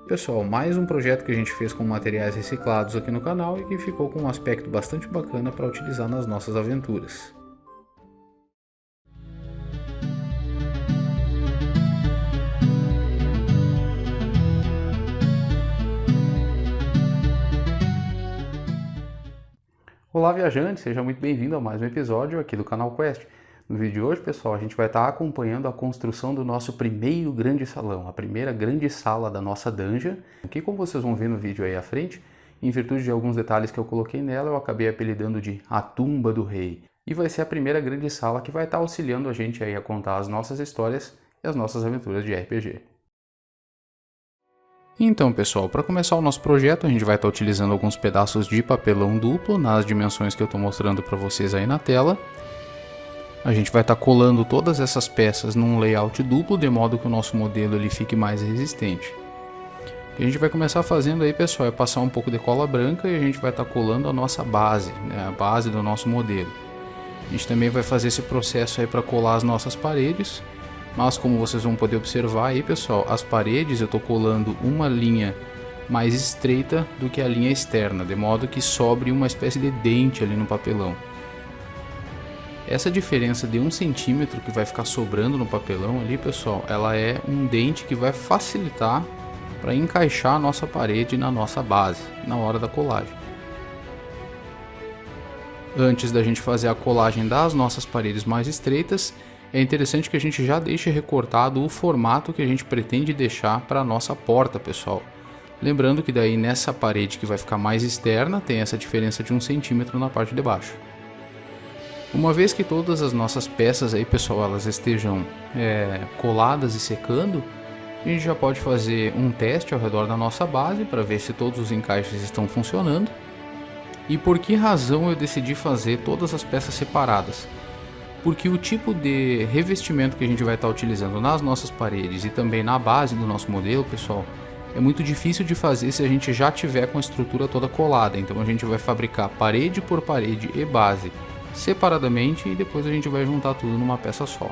Pessoal, mais um projeto que a gente fez com materiais reciclados aqui no canal e que ficou com um aspecto bastante bacana para utilizar nas nossas aventuras. Olá viajante, seja muito bem-vindo a mais um episódio aqui do canal Quest. No vídeo de hoje, pessoal, a gente vai estar acompanhando a construção do nosso primeiro grande salão, a primeira grande sala da nossa dungeon, que, como vocês vão ver no vídeo aí à frente, em virtude de alguns detalhes que eu coloquei nela, eu acabei apelidando de A Tumba do Rei. E vai ser a primeira grande sala que vai estar auxiliando a gente aí a contar as nossas histórias e as nossas aventuras de RPG. Então, pessoal, para começar o nosso projeto, a gente vai estar utilizando alguns pedaços de papelão duplo nas dimensões que eu estou mostrando para vocês aí na tela. A gente vai estar colando todas essas peças num layout duplo, de modo que o nosso modelo ele fique mais resistente. O que a gente vai começar fazendo aí, pessoal, é passar um pouco de cola branca e a gente vai estar colando a nossa base, né, a base do nosso modelo. A gente também vai fazer esse processo aí para colar as nossas paredes. Mas como vocês vão poder observar aí, pessoal, as paredes eu estou colando uma linha mais estreita do que a linha externa, de modo que sobre uma espécie de dente ali no papelão. Essa diferença de 1 centímetro que vai ficar sobrando no papelão ali, pessoal, ela é um dente que vai facilitar para encaixar a nossa parede na nossa base, na hora da colagem. Antes da gente fazer a colagem das nossas paredes mais estreitas, é interessante que a gente já deixe recortado o formato que a gente pretende deixar para a nossa porta, pessoal. Lembrando que daí nessa parede que vai ficar mais externa, tem essa diferença de 1 centímetro na parte de baixo. Uma vez que todas as nossas peças aí, pessoal, elas estejam coladas e secando, a gente já pode fazer um teste ao redor da nossa base para ver se todos os encaixes estão funcionando. E por que razão eu decidi fazer todas as peças separadas? Porque o tipo de revestimento que a gente vai estar utilizando nas nossas paredes e também na base do nosso modelo, pessoal, é muito difícil de fazer se a gente já tiver com a estrutura toda colada. Então a gente vai fabricar parede por parede e base separadamente e depois a gente vai juntar tudo numa peça só.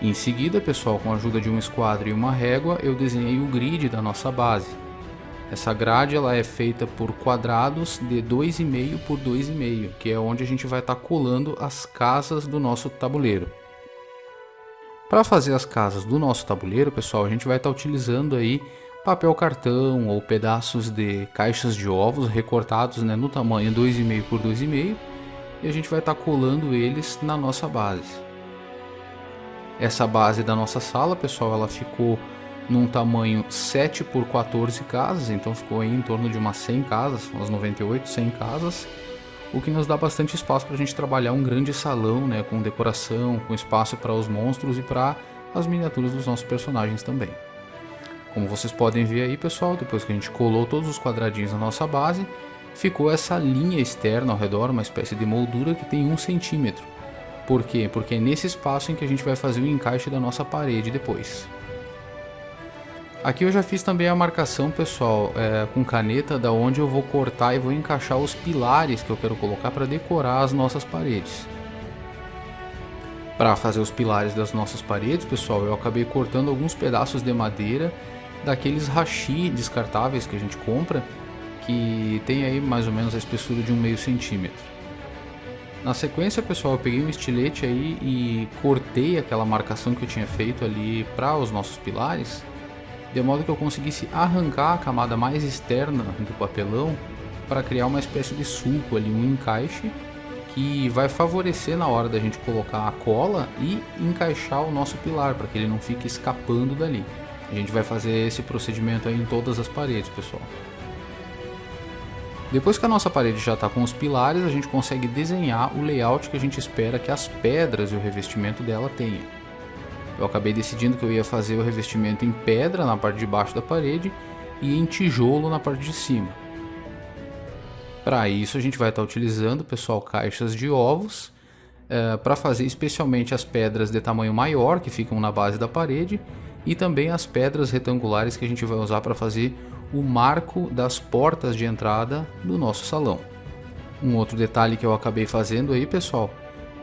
Em seguida, pessoal, com a ajuda de um esquadro e uma régua, eu desenhei o grid da nossa base. Essa grade ela é feita por quadrados de 2,5 por 2,5, que é onde a gente vai estar colando as casas do nosso tabuleiro. Para fazer as casas do nosso tabuleiro, pessoal, a gente vai estar utilizando aí papel cartão ou pedaços de caixas de ovos recortados, né, no tamanho 2,5 por 2,5, e a gente vai estar colando eles na nossa base. Essa base da nossa sala, pessoal, ela ficou num tamanho 7 por 14 casas, então ficou aí em torno de umas 100 casas, umas 98, 100 casas, o que nos dá bastante espaço para a gente trabalhar um grande salão, né, com decoração, com espaço para os monstros e para as miniaturas dos nossos personagens também. Como vocês podem ver aí, pessoal, depois que a gente colou todos os quadradinhos na nossa base, ficou essa linha externa ao redor, uma espécie de moldura que tem 1 centímetro. Por quê? Porque é nesse espaço em que a gente vai fazer o encaixe da nossa parede depois. Aqui eu já fiz também a marcação, pessoal, com caneta, da onde eu vou cortar e vou encaixar os pilares que eu quero colocar para decorar as nossas paredes. Para fazer os pilares das nossas paredes, pessoal, eu acabei cortando alguns pedaços de madeira daqueles hashi descartáveis que a gente compra, que tem aí mais ou menos a espessura de 1,5 centímetro. Na sequência, pessoal, eu peguei um estilete aí e cortei aquela marcação que eu tinha feito ali para os nossos pilares, de modo que eu conseguisse arrancar a camada mais externa do papelão para criar uma espécie de sulco ali, um encaixe que vai favorecer na hora da gente colocar a cola e encaixar o nosso pilar para que ele não fique escapando dali. A gente vai fazer esse procedimento aí em todas as paredes, pessoal. Depois que a nossa parede já está com os pilares, a gente consegue desenhar o layout que a gente espera que as pedras e o revestimento dela tenham. Eu acabei decidindo que eu ia fazer o revestimento em pedra na parte de baixo da parede e em tijolo na parte de cima. Para isso a gente vai estar utilizando, pessoal, caixas de ovos para fazer especialmente as pedras de tamanho maior que ficam na base da parede e também as pedras retangulares que a gente vai usar para fazer o marco das portas de entrada do nosso salão. Um outro detalhe que eu acabei fazendo aí, pessoal,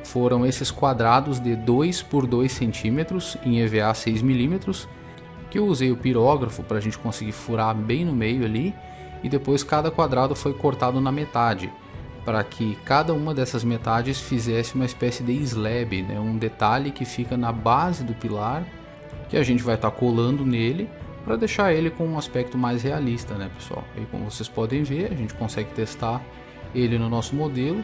foram esses quadrados de 2 por 2 centímetros em EVA 6 milímetros que eu usei o pirógrafo para a gente conseguir furar bem no meio ali, e depois cada quadrado foi cortado na metade, para que cada uma dessas metades fizesse uma espécie de slab, né? Um detalhe que fica na base do pilar, que a gente vai estar colando nele, para deixar ele com um aspecto mais realista, né, pessoal? E como vocês podem ver, a gente consegue testar ele no nosso modelo,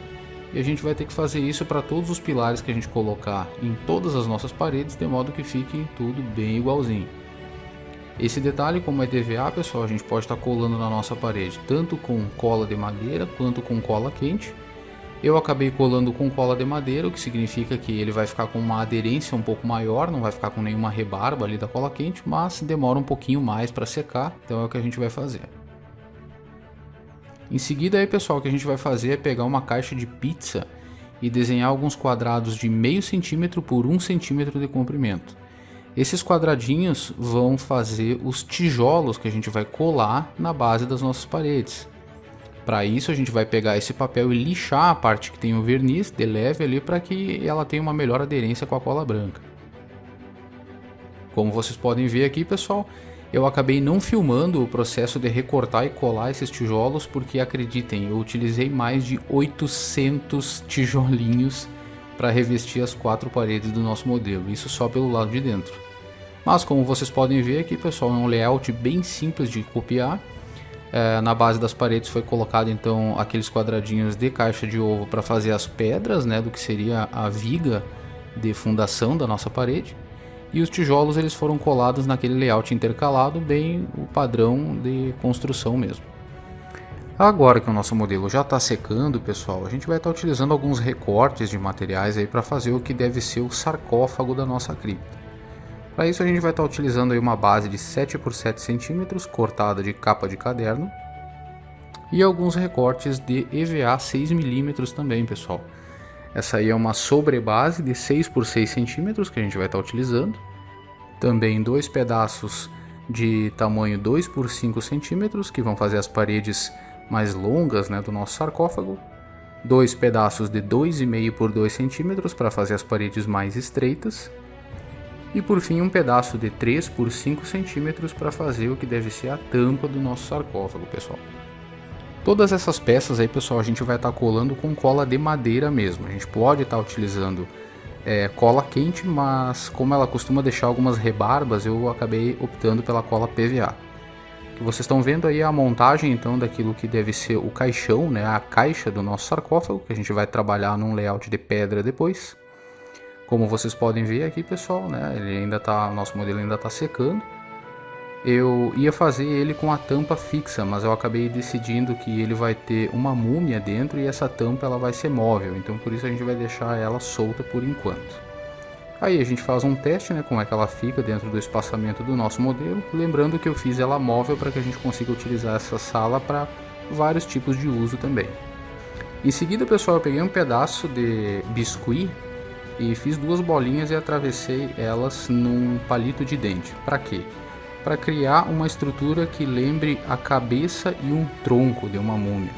e a gente vai ter que fazer isso para todos os pilares que a gente colocar em todas as nossas paredes, de modo que fique tudo bem igualzinho. Esse detalhe, como é DVA, pessoal, a gente pode estar colando na nossa parede tanto com cola de madeira quanto com cola quente. Eu acabei colando com cola de madeira, o que significa que ele vai ficar com uma aderência um pouco maior, não vai ficar com nenhuma rebarba ali da cola quente, mas demora um pouquinho mais para secar, então é o que a gente vai fazer. Em seguida aí, pessoal, o que a gente vai fazer é pegar uma caixa de pizza e desenhar alguns quadrados de meio centímetro por 1 centímetro de comprimento. Esses quadradinhos vão fazer os tijolos que a gente vai colar na base das nossas paredes. Para isso a gente vai pegar esse papel e lixar a parte que tem o verniz de leve ali para que ela tenha uma melhor aderência com a cola branca. Como vocês podem ver aqui, pessoal, eu acabei não filmando o processo de recortar e colar esses tijolos porque, acreditem, eu utilizei mais de 800 tijolinhos para revestir as 4 paredes do nosso modelo, isso só pelo lado de dentro. Mas como vocês podem ver aqui, pessoal, é um layout bem simples de copiar. Na base das paredes foi colocado então aqueles quadradinhos de caixa de ovo para fazer as pedras, né, do que seria a viga de fundação da nossa parede. E os tijolos eles foram colados naquele layout intercalado, bem o padrão de construção mesmo. Agora que o nosso modelo já está secando, pessoal, a gente vai estar utilizando alguns recortes de materiais aí para fazer o que deve ser o sarcófago da nossa cripta. Para isso a gente vai estar utilizando aí uma base de 7 por 7 centímetros cortada de capa de caderno e alguns recortes de EVA 6 milímetros também, pessoal. Essa aí é uma sobrebase de 6 por 6 centímetros que a gente vai estar utilizando. Também 2 pedaços de tamanho 2 por 5 centímetros que vão fazer as paredes mais longas, né, do nosso sarcófago. 2 pedaços de 2,5 por 2 centímetros para fazer as paredes mais estreitas. E por fim um pedaço de 3 por 5 centímetros para fazer o que deve ser a tampa do nosso sarcófago, pessoal. Todas essas peças aí, pessoal, a gente vai estar colando com cola de madeira mesmo. A gente pode estar utilizando cola quente, mas como ela costuma deixar algumas rebarbas, eu acabei optando pela cola PVA. O que vocês estão vendo aí é a montagem então daquilo que deve ser o caixão, né, a caixa do nosso sarcófago, que a gente vai trabalhar num layout de pedra depois. Como vocês podem ver aqui, pessoal, né, nosso modelo ainda está secando. Eu ia fazer ele com a tampa fixa, mas eu acabei decidindo que ele vai ter uma múmia dentro e essa tampa ela vai ser móvel, então por isso a gente vai deixar ela solta por enquanto. Aí a gente faz um teste, né, como é que ela fica dentro do espaçamento do nosso modelo, lembrando que eu fiz ela móvel para que a gente consiga utilizar essa sala para vários tipos de uso também. Em seguida, pessoal, eu peguei um pedaço de biscuit e fiz 2 bolinhas e atravessei elas num palito de dente. Para quê? Para criar uma estrutura que lembre a cabeça e um tronco de uma múmia.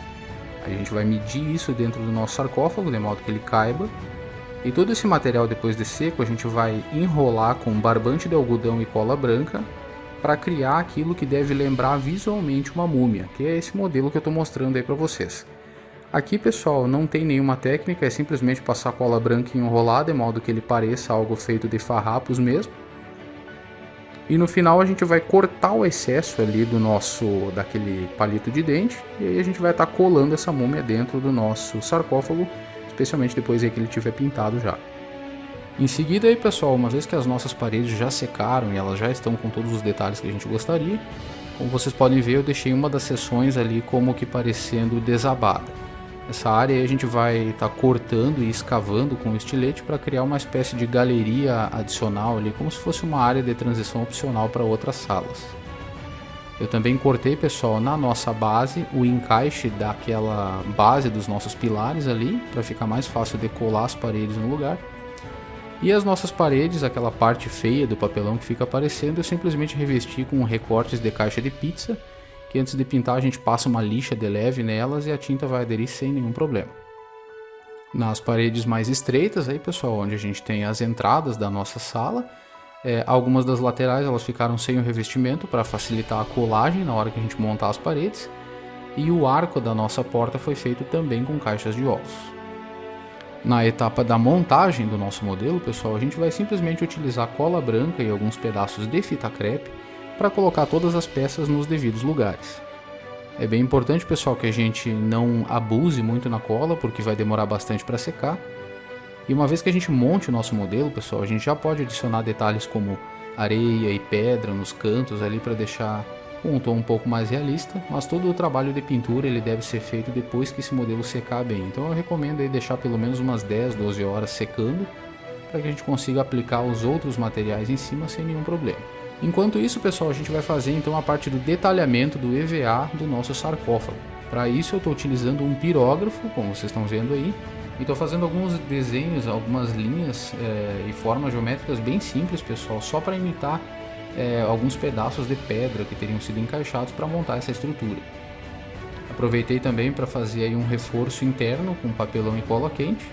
A gente vai medir isso dentro do nosso sarcófago, de modo que ele caiba. E todo esse material, depois de seco, a gente vai enrolar com barbante de algodão e cola branca para criar aquilo que deve lembrar visualmente uma múmia, que é esse modelo que eu estou mostrando aí para vocês. Aqui, pessoal, não tem nenhuma técnica, é simplesmente passar cola branca e enrolar de modo que ele pareça algo feito de farrapos mesmo. E no final a gente vai cortar o excesso ali daquele palito de dente e aí a gente vai estar colando essa múmia dentro do nosso sarcófago, especialmente depois aí que ele tiver pintado já. Em seguida aí, pessoal, uma vez que as nossas paredes já secaram e elas já estão com todos os detalhes que a gente gostaria, como vocês podem ver, eu deixei uma das seções ali como que parecendo desabada. Essa área aí a gente vai estar cortando e escavando com o estilete para criar uma espécie de galeria adicional ali, como se fosse uma área de transição opcional para outras salas. Eu também cortei, pessoal, na nossa base o encaixe daquela base dos nossos pilares ali, para ficar mais fácil de colar as paredes no lugar. E as nossas paredes, aquela parte feia do papelão que fica aparecendo, eu simplesmente revesti com recortes de caixa de pizza, que antes de pintar a gente passa uma lixa de leve nelas e a tinta vai aderir sem nenhum problema. Nas paredes mais estreitas aí, pessoal, onde a gente tem as entradas da nossa sala, Algumas das laterais elas ficaram sem o revestimento para facilitar a colagem na hora que a gente montar as paredes. E o arco da nossa porta foi feito também com caixas de ossos. Na etapa da montagem do nosso modelo, pessoal, a gente vai simplesmente utilizar cola branca e alguns pedaços de fita crepe para colocar todas as peças nos devidos lugares. É bem importante, pessoal, que a gente não abuse muito na cola, porque vai demorar bastante para secar. E uma vez que a gente monte o nosso modelo, pessoal, a gente já pode adicionar detalhes como areia e pedra nos cantos ali para deixar um tom um pouco mais realista, mas todo o trabalho de pintura ele deve ser feito depois que esse modelo secar bem. Então eu recomendo aí deixar pelo menos umas 10, 12 horas secando, para que a gente consiga aplicar os outros materiais em cima sem nenhum problema. Enquanto isso, pessoal, a gente vai fazer então a parte do detalhamento do EVA do nosso sarcófago. Para isso eu estou utilizando um pirógrafo, como vocês estão vendo aí, e estou fazendo alguns desenhos, algumas linhas e formas geométricas bem simples, pessoal, só para imitar alguns pedaços de pedra que teriam sido encaixados para montar essa estrutura. Aproveitei também para fazer aí um reforço interno com papelão e cola quente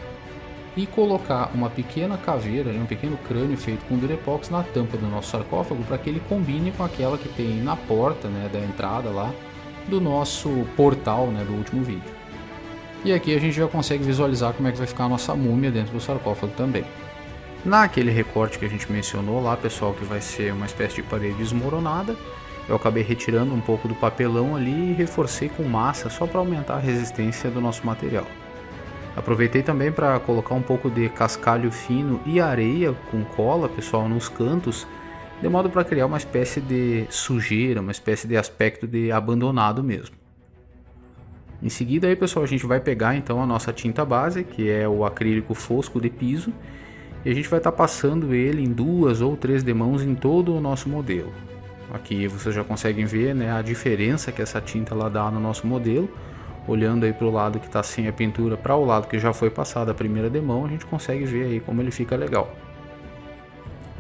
e colocar uma pequena caveira, um pequeno crânio feito com durepox na tampa do nosso sarcófago para que ele combine com aquela que tem na porta, né, da entrada lá do nosso portal, né, do último vídeo. E aqui a gente já consegue visualizar como é que vai ficar a nossa múmia dentro do sarcófago também. Naquele recorte que a gente mencionou lá, pessoal, que vai ser uma espécie de parede desmoronada, eu acabei retirando um pouco do papelão ali e reforcei com massa só para aumentar a resistência do nosso material. Aproveitei também para colocar um pouco de cascalho fino e areia com cola, pessoal, nos cantos, de modo para criar uma espécie de sujeira, uma espécie de aspecto de abandonado mesmo. Em seguida aí, pessoal, a gente vai pegar então a nossa tinta base, que é o acrílico fosco de piso, e a gente vai estar passando ele em 2 ou 3 demãos em todo o nosso modelo. Aqui vocês já conseguem ver, né, a diferença que essa tinta ela dá no nosso modelo. Olhando aí para o lado que está sem a pintura para o lado que já foi passada a primeira demão, a gente consegue ver aí como ele fica legal.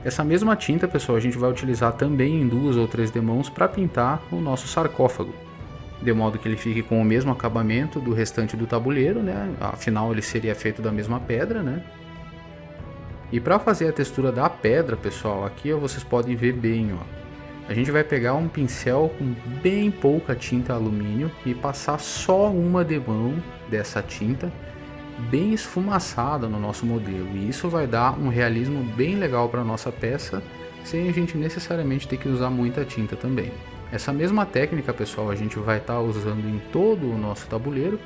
Essa mesma tinta, pessoal, a gente vai utilizar também em 2 ou 3 demãos para pintar o nosso sarcófago, de modo que ele fique com o mesmo acabamento do restante do tabuleiro, né? Afinal ele seria feito da mesma pedra, né? E para fazer a textura da pedra, pessoal, aqui ó, vocês podem ver bem, ó. A gente vai pegar um pincel com bem pouca tinta alumínio e passar só uma demão dessa tinta bem esfumaçada no nosso modelo. E isso vai dar um realismo bem legal para a nossa peça, sem a gente necessariamente ter que usar muita tinta também. Essa mesma técnica, pessoal, a gente vai estar usando em todo o nosso tabuleiro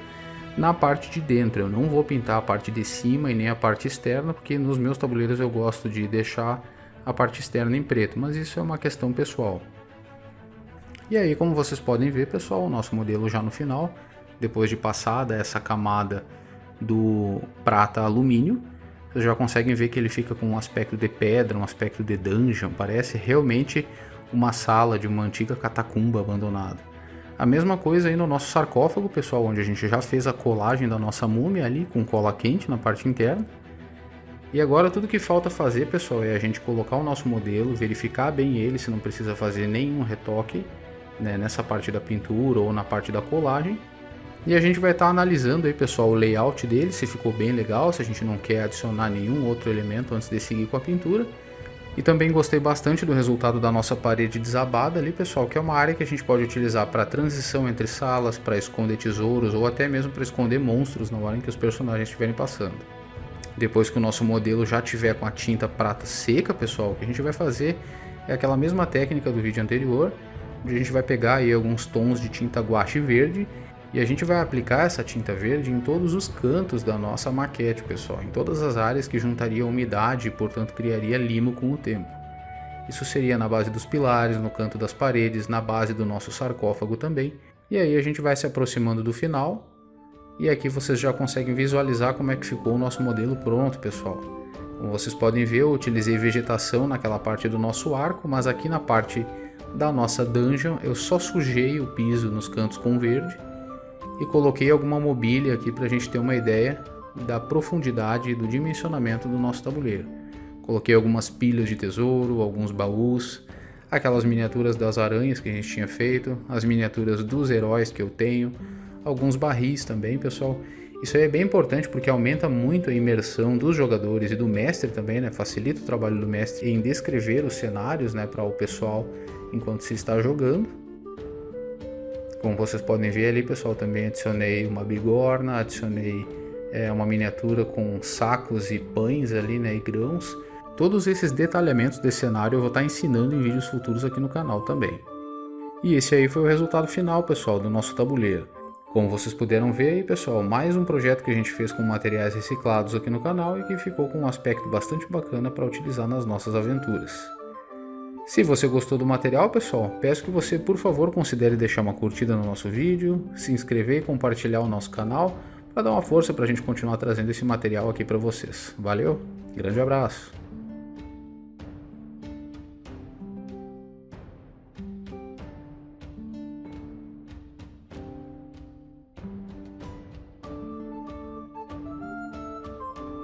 na parte de dentro. Eu não vou pintar a parte de cima e nem a parte externa, porque nos meus tabuleiros eu gosto de deixar a parte externa em preto, mas isso é uma questão pessoal. E aí, como vocês podem ver, pessoal, o nosso modelo já no final, depois de passada essa camada do prata alumínio, vocês já conseguem ver que ele fica com um aspecto de pedra, um aspecto de dungeon, parece realmente uma sala de uma antiga catacumba abandonada. A mesma coisa aí no nosso sarcófago, pessoal, onde a gente já fez a colagem da nossa múmia ali com cola quente na parte interna. E agora tudo que falta fazer, pessoal, é a gente colocar o nosso modelo, verificar bem ele, se não precisa fazer nenhum retoque, né, nessa parte da pintura ou na parte da colagem. E a gente vai estar analisando aí, pessoal, o layout dele, se ficou bem legal, se a gente não quer adicionar nenhum outro elemento antes de seguir com a pintura. E também gostei bastante do resultado da nossa parede desabada ali, pessoal, que é uma área que a gente pode utilizar para transição entre salas, para esconder tesouros ou até mesmo para esconder monstros na hora em que os personagens estiverem passando. Depois que o nosso modelo já tiver com a tinta prata seca, pessoal, o que a gente vai fazer é aquela mesma técnica do vídeo anterior, onde a gente vai pegar aí alguns tons de tinta guache verde e a gente vai aplicar essa tinta verde em todos os cantos da nossa maquete, pessoal, em todas as áreas que juntariam umidade e, portanto, criaria limo com o tempo. Isso seria na base dos pilares, no canto das paredes, na base do nosso sarcófago também. E aí a gente vai se aproximando do final. E aqui vocês já conseguem visualizar como é que ficou o nosso modelo pronto, pessoal. Como vocês podem ver, eu utilizei vegetação naquela parte do nosso arco, mas aqui na parte da nossa dungeon eu só sujei o piso nos cantos com verde e coloquei alguma mobília aqui para a gente ter uma ideia da profundidade e do dimensionamento do nosso tabuleiro. Coloquei algumas pilhas de tesouro, alguns baús, aquelas miniaturas das aranhas que a gente tinha feito, as miniaturas dos heróis que eu tenho, alguns barris também, pessoal. Isso aí é bem importante porque aumenta muito a imersão dos jogadores e do mestre também, né? Facilita o trabalho do mestre em descrever os cenários, né, para o pessoal enquanto se está jogando. Como vocês podem ver ali, pessoal, também adicionei uma bigorna, adicionei uma miniatura com sacos e pães ali, né, e grãos. Todos esses detalhamentos desse cenário eu vou estar ensinando em vídeos futuros aqui no canal também. E esse aí foi o resultado final, pessoal, do nosso tabuleiro. Como vocês puderam ver aí, pessoal, mais um projeto que a gente fez com materiais reciclados aqui no canal e que ficou com um aspecto bastante bacana para utilizar nas nossas aventuras. Se você gostou do material, pessoal, peço que você, por favor, considere deixar uma curtida no nosso vídeo, se inscrever e compartilhar o nosso canal para dar uma força para a gente continuar trazendo esse material aqui para vocês. Valeu, grande abraço!